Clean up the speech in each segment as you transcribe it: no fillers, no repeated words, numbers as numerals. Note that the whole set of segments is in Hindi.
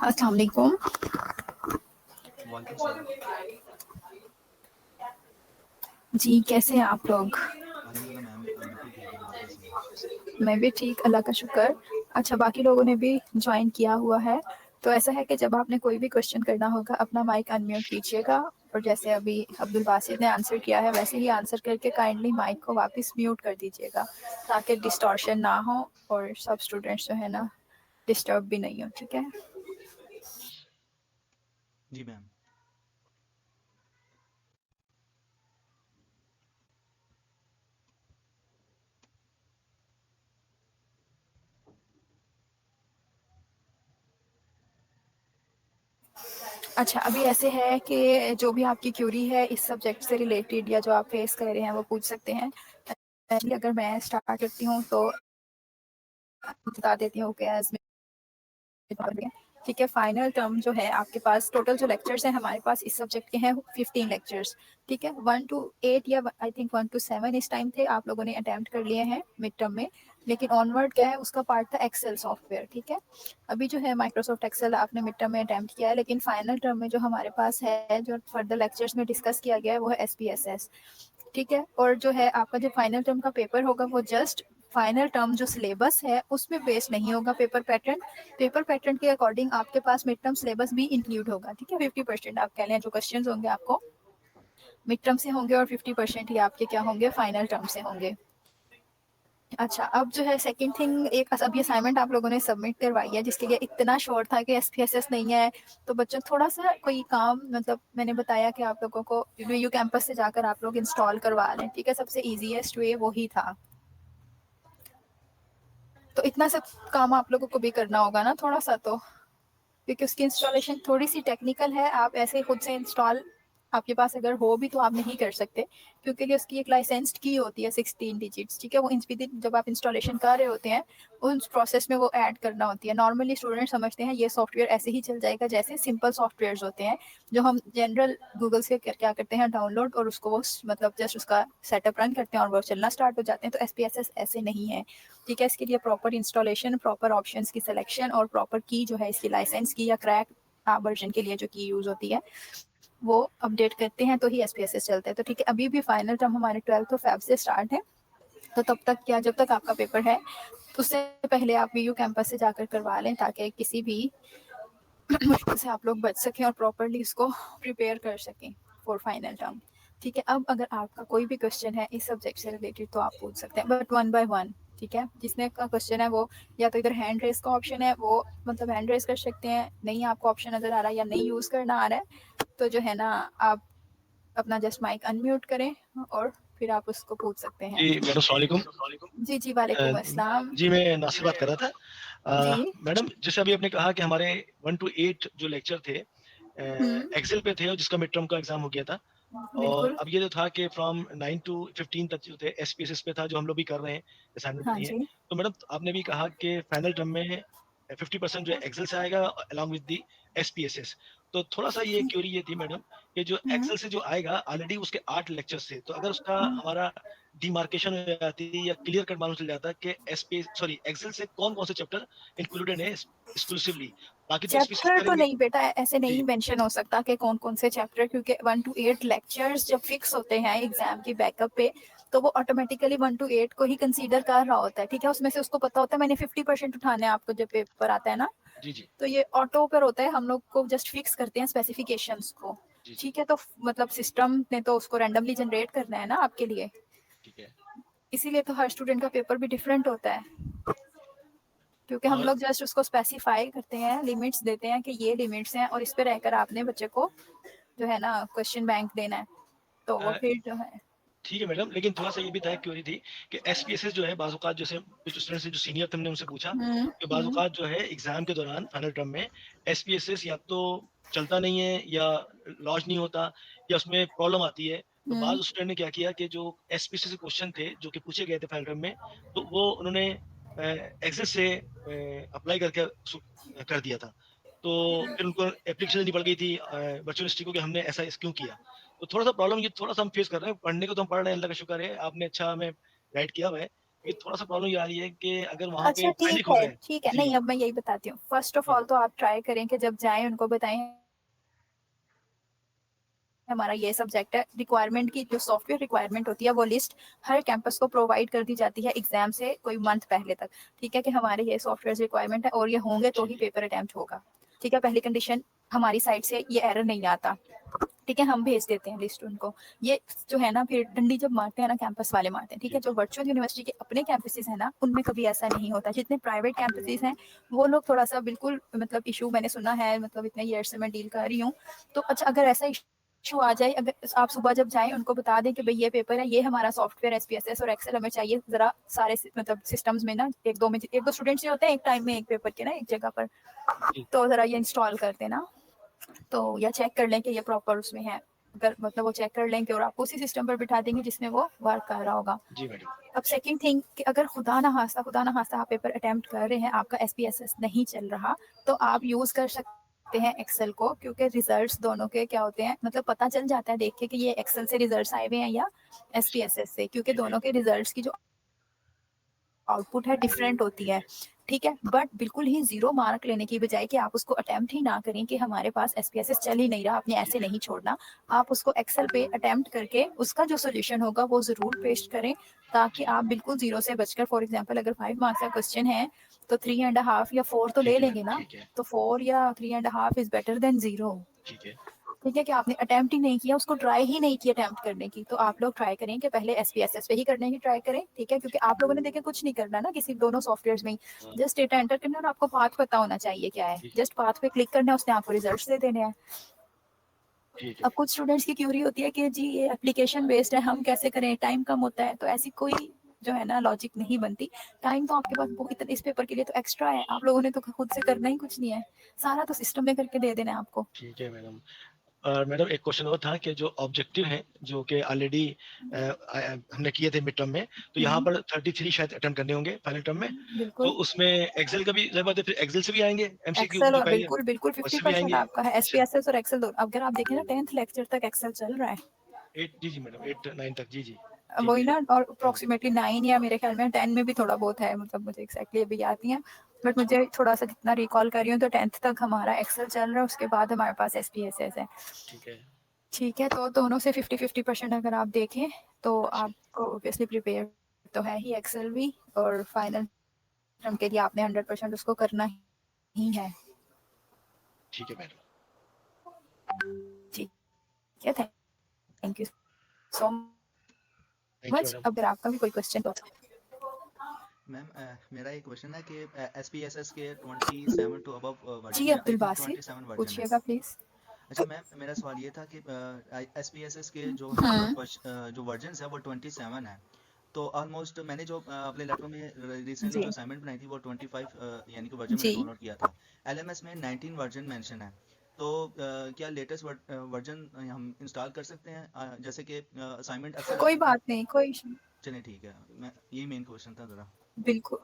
अस्सलाम वालेकुम। वालेकुम सलाम। जी, कैसे हैं आप लोग? अल्हम्दुलिल्लाह मैम, बिल्कुल ठीक हूँ, आप कैसी हैं? मैं भी ठीक, अल्लाह का शुक्र। अच्छा, बाकी लोगों ने भी ज्वाइन किया हुआ है। तो ऐसा है कि जब आपने कोई भी क्वेश्चन करना होगा अपना माइक अनम्यूट कीजिएगा, और जैसे अभी अब्दुल बासित ने आंसर किया है वैसे ही आंसर करके काइंडली माइक को वापस म्यूट कर दीजिएगा, ताकि डिस्टॉर्शन ना हो और सब स्टूडेंट्स जो है ना डिस्टर्ब भी नहीं हो। ठीक है? जी मैम। अच्छा, अभी ऐसे है कि जो भी आपकी क्यूरी है इस सब्जेक्ट से रिलेटेड या जो आप फेस कर रहे हैं वो पूछ सकते हैं। अगर मैं स्टार्ट करती हूँ तो बता देती हूँ कि एज ठीक है। फाइनल टर्म जो है आपके पास, टोटल जो लेक्चर्स हैं हमारे पास इस सब्जेक्ट के हैं 15 लेक्चर्स। ठीक है, 1 to 8 या आई थिंक 1 to 7 इस टाइम थे, आप लोगों ने अटेम्प्ट कर लिए हैं मिड टर्म में। लेकिन ऑनवर्ड क्या है, उसका पार्ट था एक्सेल सॉफ्टवेयर। ठीक है, अभी जो है माइक्रोसॉफ्ट एक्सेल आपने मिड टर्म में अटेम्प्ट किया है, लेकिन फाइनल टर्म में जो हमारे पास है, जो फर्दर लेक्चर्स में डिस्कस किया गया है, वो है SPSS। ठीक है, और जो है आपका जो फाइनल टर्म का पेपर होगा वो जस्ट फाइनल टर्म जो सिलेबस है उसमें बेस नहीं होगा। पेपर पैटर्न के अकॉर्डिंग आपके पास मिड टर्म सिलेबस भी इंक्लूड होगा। ठीक है, 50% आप कह लें जो क्वेश्चंस होंगे आपको मिड टर्म से होंगे, और 50% ही आपके क्या होंगे, फाइनल टर्म से होंगे। अच्छा, अब जो है सेकंड थिंग, एक अभी असाइनमेंट आप लोगों ने सबमिट करवाई है जिसके लिए इतना शोर था कि SPSS नहीं है। तो बच्चों थोड़ा सा कोई काम, मतलब मैंने बताया कि आप लोगों को यू कैंपस से जाकर आप लोग इंस्टॉल करवा लें। ठीक है, सबसे ईजीएस्ट वे वही था। तो इतना सब काम आप लोगों को भी करना होगा ना थोड़ा सा, तो क्योंकि उसकी इंस्टॉलेशन थोड़ी सी टेक्निकल है। आप ऐसे खुद से इंस्टॉल आपके पास अगर हो भी तो आप नहीं कर सकते, क्योंकि उसकी एक लाइसेंस्ड की होती है 16 डिजिट्स। ठीक है, वो जब आप इंस्टॉलेशन कर रहे होते हैं उस प्रोसेस में वो ऐड करना होती है। नॉर्मली स्टूडेंट समझते हैं ये सॉफ्टवेयर ऐसे ही चल जाएगा जैसे सिंपल सॉफ्टवेयर होते हैं जो हम जनरल गूगल से क्या करते हैं डाउनलोड, और उसको वो मतलब जस्ट उसका सेटअप रन करते हैं और वो चलना स्टार्ट हो जाते हैं। तो SPSS ऐसे नहीं है। ठीक है, इसके लिए प्रॉपर इंस्टॉलेशन, प्रॉपर ऑप्शंस की सिलेक्शन और प्रॉपर की जो है इसकी लाइसेंस की या क्रैक वर्जन के लिए जो की यूज होती है वो अपडेट करते हैं तो ही SPSS चलता है। तो ठीक है, अभी भी फाइनल टर्म हमारे 12 फेब से स्टार्ट है। तो तब तक क्या, जब तक आपका पेपर है उससे पहले आप VU कैंपस से जाकर करवा लें, ताकि किसी भी मुश्किल से आप लोग बच सकें और प्रॉपरली इसको प्रिपेयर कर सकें फॉर फाइनल टर्म। ठीक है, अब अगर आपका कोई भी क्वेश्चन है इस सब्जेक्ट से रिलेटेड तो आप पूछ सकते हैं, बट 1 by 1। ठीक है, जिसने का क्वेश्चन है वो या तो इधर हैंड रेस का ऑप्शन है, वो मतलब हैंड रेस कर सकते हैं। नहीं आपको ऑप्शन नज़र आ रहा है या नहीं यूज़ करना आ रहा है तो जो है ना आप अपना जस्ट माइक अनम्यूट करें और फिर आप उसको पूछ सकते हैं। जी मैडम, अस्सलाम वालेकुम। जी जी, वालेकुम अस्सलाम। जी मैं नासिर बात कर रहा था। जी। मैडम, जैसे अभी आपने कहा कि हमारे 1 to 8 जो लेक्चर थे एक्सेल पे थे और जिसका मिड टर्म का एग्जाम हो गया था। और बिल्कुल। अब ये जो था कि फ्रॉम 9 to 15 तक जो थे SPSS पे था, जो हम लोग भी कर रहे हैं, असाइनमेंट हाँ नहीं है। जी। तो मैडम आपने भी कहा कि फाइनल टर्म में 50% जो एक्सेल से आएगा अलॉन्ग विद दी SPSS। तो थोड़ा सा ये क्यूरी ये थी मैडम कि जो एक्सेल से जो आएगा ऑलरेडी उसके 8 लेक्चर्स थे, तो अगर उसका हमारा डिमार्केशन हो जाती या क्लियर कट मालूम चल जाता कि एक्सेल से कौन कौन से चैप्टर इंक्लूडेड है एक्सक्लूसिवली, बाकी तो SPSS चैप्टर तो करेंगे। नहीं बेटा, ऐसे नहीं जी मेंशन हो सकता कि कौन कौन से चैप्टर, क्योंकि 1 to 8 लेक्चर्स जब फिक्स होते हैं एग्जाम की बैकअप पे तो वो ऑटोमेटिकली 1 to 8 को ही कंसीडर कर रहा होता है। ठीक है, उसमें से उसको पता होता है मैंने 50% उठाने हैं आपको जब पेपर आता है ना, जी जी तो ये ऑटो पर होता है। हम लोग को जस्ट फिक्स करते हैं स्पेसिफिकेशंस को। जी जी। ठीक है, तो मतलब सिस्टम ने तो उसको रैंडमली जनरेट करना है ना आपके लिए, ठीक है। इसीलिए तो हर स्टूडेंट का पेपर भी डिफरेंट होता है, क्योंकि हम और लोग जस्ट उसको स्पेसिफाई करते हैं, लिमिट्स देते हैं कि ये लिमिट्स हैं और इस पे रहकर आपने बच्चे को जो है ना क्वेश्चन बैंक देना है, तो वो फिर जो है। ठीक है मैडम, लेकिन थोड़ा सा ये भी था क्वेरी थी कि SPSS जो है बाज़-औक़ात जैसे कुछ स्टूडेंट्स जो सीनियर थे हमने उनसे पूछा कि हम्म। बाज़-औक़ात जो है एग्ज़ाम के दौरान फाइनल टर्म में SPSS या तो चलता नहीं है या लॉन्च नहीं होता या उसमें प्रॉब्लम आती है। तो हम्म। बाज़ स्टूडेंट ने क्या किया कि जो SPSS के क्वेश्चन थे जो कि पूछे गए थे फाइनल टर्म में, तो वो उन्होंने एक्सेस से अप्लाई करके कर दिया था। तो फिर उनको एप्लीकेशन देनी पड़ गई थी वर्चुअल हिस्ट्री को कि हमने ऐसा क्यों किया। तो थोड़ा-सा प्रॉब्लम ये थोड़ा-सा हम फेस कर रहे हैं। पढ़ने को तो हम पढ़ रहे हैं, अल्लाह का शुक्र है, आपने अच्छा हमें गाइड किया हुआ है। ये थोड़ा-सा प्रॉब्लम ये आ रही है कि अगर वहाँ अच्छा पे पैनिक हो रहे हैं। ठीक है, जी, नहीं अब मैं यही बताती हूँ। फर्स्ट ऑफ जी, ऑल तो आप ट्राई करें कि जब जाएँ उनको बताएँ हमारा ये सब्जेक्ट है। रिक्वायरमेंट की जो सॉफ्टवेयर रिक्वायरमेंट होती है वो लिस्ट हर कैंपस को प्रोवाइड कर दी जाती है एग्जाम से कोई मंथ पहले तक। ठीक है कि हमारे ये सॉफ्टवेयर रिक्वायरमेंट है और ये होंगे तो ही जी, पेपर अटेम्प्ट होगा। ठीक है, पहली कंडीशन हमारी साइड से ये एरर नहीं आता। ठीक है, हम भेज देते हैं लिस्ट उनको। ये जो है ना फिर डंडी जब मारते हैं ना कैंपस वाले मारते हैं। ठीक जी, है, जो वर्चुअल यूनिवर्सिटी के अपने कैंपसेस है ना उनमें कभी ऐसा नहीं होता। जितने प्राइवेट कैंपसेस हैं वो लोग थोड़ा सा बिल्कुल मतलब इशू मैंने सुना है, मतलब इतने ईयर से मैं डील कर रही हूँ। तो अच्छा अगर ऐसा इशू आ जाए, अगर आप सुबह जब जाएं उनको बता दें कि भाई ये पेपर है, ये हमारा सॉफ्टवेयर एसपीएसएस और एक्सेल हमें चाहिए जरा सारे मतलब सिस्टम्स में ना एक दो स्टूडेंट्स होते हैं एक टाइम में एक पेपर के ना एक जगह पर, जी, तो जरा ये इंस्टॉल कर देना। तो या चेक कर लें कि ये प्रॉपर उसमें है। अगर मतलब वो चेक कर लेंगे और आपको उसी सिस्टम पर बिठा देंगे जिसमें वो वर्क कर रहा होगा। जी मैडम। अब सेकंड थिंग कि अगर खुदा ना खास्ता आप पेपर अटेम्प्ट कर रहे हैं, आपका एसपीएसएस नहीं चल रहा, तो आप जी, यूज़ कर सकते हैं एक्सेल को, क्योंकि रिजल्ट्स दोनों के क्या होते हैं मतलब पता चल जाता है देख के कि ये एक्सेल से रिजल्ट्स आए हुए हैं या एसपीएसएस से, क्योंकि ठीक है, दोनों के रिजल्ट्स की जो आउटपुट है डिफरेंट होती ठीक है। है, ठीक है, बट बिल्कुल ही जीरो मार्क लेने की बजाय कि आप उसको अटेम्प्ट ही ना करें कि हमारे पास एसपीएसएस चल ही नहीं रहा, आपने ऐसे ठीक है, नहीं छोड़ना। आप उसको एक्सेल पे अटेम्प्ट करके उसका जो सोल्यूशन होगा वो जरूर पेस्ट करें, ताकि जी, आप बिल्कुल जीरो से बचकर, फॉर एग्जाम्पल अगर 5 मार्क्स का क्वेश्चन है तो 3.5 या 4 तो ले ठीक है लेंगे मैडम, ना। ठीक है, तो 4 या 3.5 इज बेटर देन जीरो। ठीक है, ठीक है कि आपने अटेम्प्ट ही नहीं किया, उसको ट्राई ही नहीं किया अटेम्प्ट करने की, तो आप लोग ट्राई करें कि पहले एसपीएसएस पे ही करने की ट्राई करें। ठीक है, क्योंकि आप लोगों ने देखे कुछ नहीं करना ना किसी दोनों सॉफ्टवेयर में ही, हाँ, जस्ट डेटा एंटर करना और आपको पाथ पता होना चाहिए क्या है, जी, जस्ट पाथ पे क्लिक करना है, उसने आपको रिजल्ट्स दे देने हैं। ठीक है, अब कुछ स्टूडेंट्स की क्यूरी होती है कि जी ये एप्लीकेशन बेस्ड है, हम कैसे करें, टाइम कम होता है, तो ऐसी कोई जो है ना लॉजिक नहीं बनती। टाइम तो आपके पास बहुत इस पेपर के लिए तो एक्स्ट्रा है, आप लोगों ने तो खुद से करना ही कुछ नहीं है, सारा तो सिस्टम में करके दे देना है आपको। ठीक है मैडम। और मैडम एक क्वेश्चन और था कि जो ऑब्जेक्टिव हैं, जो कि ऑलरेडी हमने किए थे मिड टर्म में, तो यहाँ हम्म, पर 33 शायद अटेम्प्ट करने होंगे फाइनल टर्म में, तो बिल्कुल। उसमें एक्सेल का भी ज़रूरत है, फिर एक्सेल से भी आएँगे एमसीक्यू एक्सेल जो और पहले बिल्कुल बिल्कुल उससे भी 50% आएँगे? आपका है अच्छा, एसपीएसएस और एक्सेल दोनों। अगर आप देखें ना 10th लेक्चर तक एक्सेल चल रहा है। 8 जी, जी मैडम 8-9 तक जी, जी, ठीक वही है। ना, और हाँ, अप्रोक्सीमेटली 9 या मेरे ख्याल में 10 में भी थोड़ा बहुत है, मतलब मुझे एक्जैक्टली अभी याद नहीं है, बट मुझे थोड़ा सा जितना रिकॉल कर रही हूँ तो 10th तक हमारा एक्सेल चल रहा है, उसके बाद हमारे पास एसपीएसएस है। ठीक है, ठीक है, तो दोनों से 50-50% अगर आप देखें तो जी, आपको ऑब्वियसली प्रिपेयर तो है ही एक्सेल भी, और फाइनल टर्म के लिए आपने 100% उसको करना ही है। ठीक है मैडम। ठीक है, thank you so thank you much. Madam. अगर आपका भी कोई क्वेश्चन हो। मैम मेरा एक क्वेश्चन है कि एसपीएसएस के 27 टू अबव जी वर्जन है, आई अब्दुल थिंक बासित 27 वर्जन है। पूछिएगा प्लीज। अच्छा मैम, मेरा सवाल ये था कि एसपीएसएस के जो है हम्म, जो वर्जन्स है वो 27 है। तो ऑलमोस्ट मैंने जो अपने लैपटॉप में रिसेंटली जो जी असाइनमेंट बनाई थी वो 25 यानी कि वर्जन में जी डाउनलोड किया था। एलएमएस में 19 वर्जन मेंशन है। तो क्या लेटेस्ट वर्जन हम इंस्टॉल कर सकते हैं, जैसे कि असाइनमेंट अक्सर कोई आती थी। बात नहीं, कोई इशू नहीं। चलिए ठीक है, मैं यही मेन क्वेश्चन था ज़रा। बिल्कुल।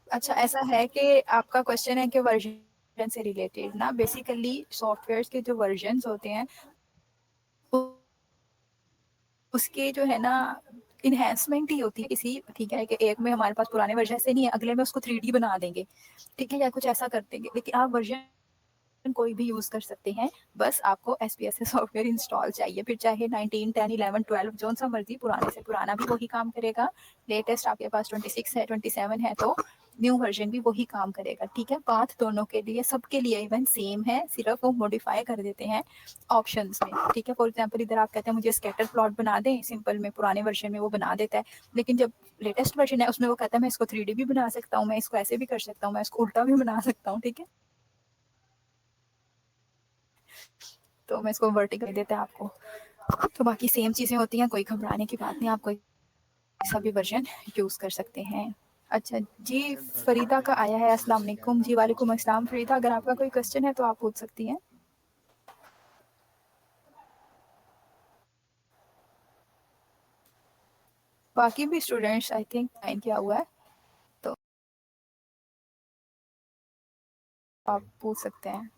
अच्छा ऐसा है कि आपका क्वेश्चन है कि वर्जन से रिलेटेड ना, बेसिकली सॉफ्टवेयर के जो वर्जन होते हैं उसके जो है ना इन्हेंसमेंट ही होती है किसी। ठीक है कि एक में हमारे पास पुराने वर्जन से नहीं है, अगले में उसको 3D बना देंगे। ठीक है, या कुछ ऐसा कर देंगे, लेकिन आप वर्जन कोई भी यूज कर सकते हैं। बस आपको एसपीएसएस सॉफ्टवेयर इंस्टॉल चाहिए, फिर चाहे 19 10 11 12 जो सा मर्जी, पुराने से पुराना भी वही काम करेगा। लेटेस्ट आपके पास 26 है 27 है तो न्यू वर्जन भी वही काम करेगा। ठीक है, पाथ दोनों के लिए सबके लिए इवन सेम है, सिर्फ वो मॉडिफाई कर देते हैं ऑप्शंस में। ठीक है, फॉर एग्जांपल इधर आप कहते हैं मुझे स्कैटर प्लॉट बना दें सिंपल में, पुराने वर्जन में वो बना देता है, लेकिन जब लेटेस्ट वर्जन है उसमें वो कहता है मैं इसको 3D भी बना सकता हूँ, मैं इसको ऐसे भी कर सकता हूँ, मैं इसको उल्टा भी बना सकता हूँ। ठीक है, तो मैं इसको वर्टिकल देता है आपको। तो बाकी सेम चीज़ें होती हैं, कोई घबराने की बात नहीं, आप कोई सा भी वर्जन यूज़ कर सकते हैं। अच्छा जी, सर थोड़ा फरीदा का आया है, क्लैरिफिकेशन अस्सलाम दीजिए क्या वालेकुम जी। वालेकुम प्रोसीजर अस्सलाम है। फरीदा, अगर आपका कोई क्वेश्चन है तो आप पूछ सकती हैं। बाकी भी स्टूडेंट्स आई थिंक साइन किया हुआ है, तो आप पूछ सकते हैं।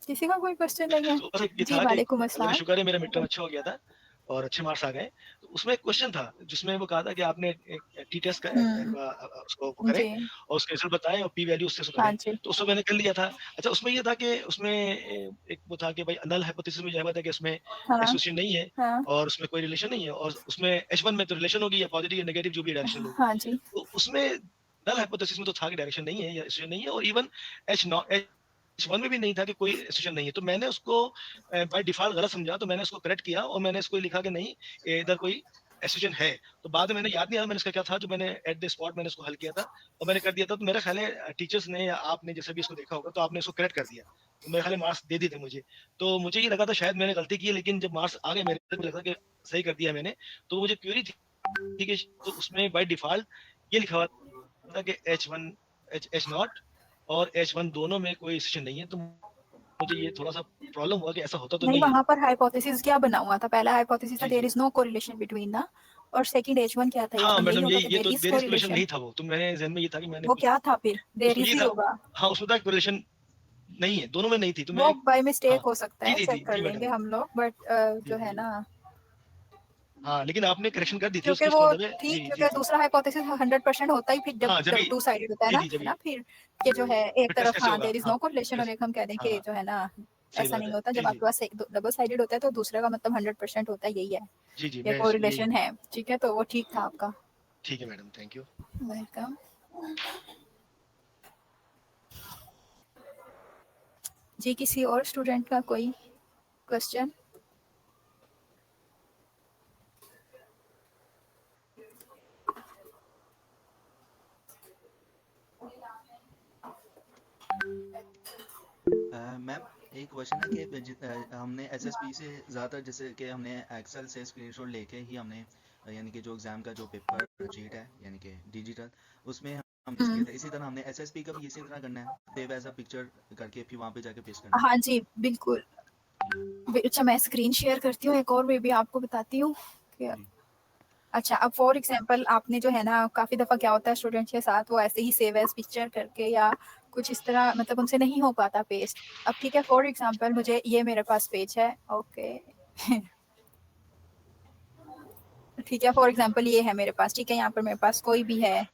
किसी का कोई क्वेश्चन नहीं है? तो बस ये जी था कि वालेकुम अल्लाह का अस्सलाम। शुक्र है मेरा मिड टर्म अच्छा हो गया था और अच्छे मार्क्स आ गए। तो उसमें एक क्वेश्चन था जिसमें वो कहा था कि आपने एक टी टेस्ट का उसको वो करें जी। और उसके रिजल्ट बताएं और पी वैल्यू उससे हाँ सुधारें। जी। तो उसमें मैंने कर लिया था। अच्छा उसमें ये था कि उसमें एक वो था कि भाई नल हाइपोथेसिस में जो है कि उसमें हाँ, एसोसिएशन नहीं है हाँ, और उसमें कोई रिलेशन नहीं है और उसमें H1 में तो रिलेशन होगी या पॉजिटिव या नेगेटिव जो भी डायरेक्शन होगी। हाँ जी। तो उसमें नल हाइपोथेसिस में तो था कि डायरेक्शन नहीं है या एसोसिएशन नहीं है और इवन H1 में भी नहीं था कि कोई एसोसिएशन नहीं है। तो मैंने उसको बाय डिफ़ॉल्ट गलत समझा तो मैंने उसको करेक्ट किया और मैंने इसको लिखा कि नहीं ये इधर कोई एसोसिएशन है। तो बाद में मैंने याद नहीं आया मैंने इसका क्या था जो मैंने एट द स्पॉट मैंने उसको हल किया था और मैंने कर दिया था। तो मेरा ख़्याल है टीचर्स ने या आपने जैसे भी इसको देखा होगा तो आपने इसको करेक्ट कर दिया। तो मेरे ख़्याल है मार्क्स दे दिए थे मुझे। तो मुझे ये लगा था शायद मैंने गलती की है लेकिन जब मार्क्स आ गए मेरे तो मुझे लगा कि सही कर दिया मैंने। तो मुझे क्वेरी थी कि तो उसमें बाय डिफ़ॉल्ट ये लिखा हुआ था कि H1 H नॉट और H1 दोनों में कोई एसोसिएशन नहीं है। तो मुझे ये थोड़ा-सा प्रॉब्लम हुआ कि ऐसा होता तो नहीं, नहीं है। वहाँ पर हाइपोथेसिस क्या बना हुआ था? पहला हाइपोथेसिस था जी, देयर जी। Is no correlation between the, और सेकंड H1 क्या था? हाँ, H1 यही मैडम होगा यही कि ये देयर तो is there is correlation correlation. नहीं था वो। तो मेरे ज़हन में ये था कि मैंने वो कुछ क्या था फिर? देयर उसमें इज़ ये ही था होगा। हाँ, उसमें था कोरिलेशन नहीं है, दोनों में नहीं थी। तो मैं वो बाय हाँ। मिस्टेक हो सकता जी, है, जी, चेक जी, कर जी लेंगे मैडम। हम लोग, बट जी, जो है जी। ना, हाँ, लेकिन आपने करेक्शन कर दी थी क्योंकि उसकी वो इसका मतलब है ठीक, जी, जी, क्योंकि जी। दूसरा हाइपोथेसिस 100% होता ही फिर जब हाँ, जभी टू साइडेड होता है जी, ना, जी, है ना? जभी फिर ये जो है एक फिर टेस्ट तरफ कैसे हाँ, होगा? देयर इज़ हाँ, नो कोरिलेशन और टेस्ट एक हम कह दें हाँ, कि हाँ, जो है ना, सही ऐसा बात नहीं है। होता। जी, जब आपके जी। पास एक डबल साइडेड होता है तो दूसरे का मतलब 100% होता है, यही है। जी, जी, ये मैं इस यही कोरिलेशन है, ठीक है? तो वो ठीक था आपका। ठीक है मैडम, थैंक यू। वेलकम। जी, किसी और स्टूडेंट का कोई क्वेश्चन? मैम एक क्वेश्चन है कि हमने एसएसपी से ज़्यादातर जैसे कि हमने एक्सेल से स्क्रीनशॉट लेके ही हमने यानी कि जो एग्ज़ाम का जो पेपर शीट है यानी कि डिजिटल उसमें हम पेश किया था। इसी तरह हमने एसएसपी का भी इसी तरह करना है, सेव एज अ पिक्चर करके फिर वहाँ पे जाके पेश करना है। हाँ जी, बिल्कुल। अच्छा, मैं स्क्रीन शेयर करती हूँ एक और, वे भी आपको बताती हूँ कि जी अच्छा, अब फॉर एग्जांपल आपने जो है ना, काफ़ी दफ़ा क्या होता है स्टूडेंट्स के साथ, वो ऐसे ही सेव एज़ पिक्चर करके या कुछ इस तरह, मतलब उनसे नहीं हो पाता पेस्ट। अब ठीक है, फॉर एग्जांपल मुझे ये मेरे पास पेज है, ओके। ठीक है, फॉर एग्जांपल ये है मेरे पास, ठीक है? यहाँ पर मेरे पास कोई भी है,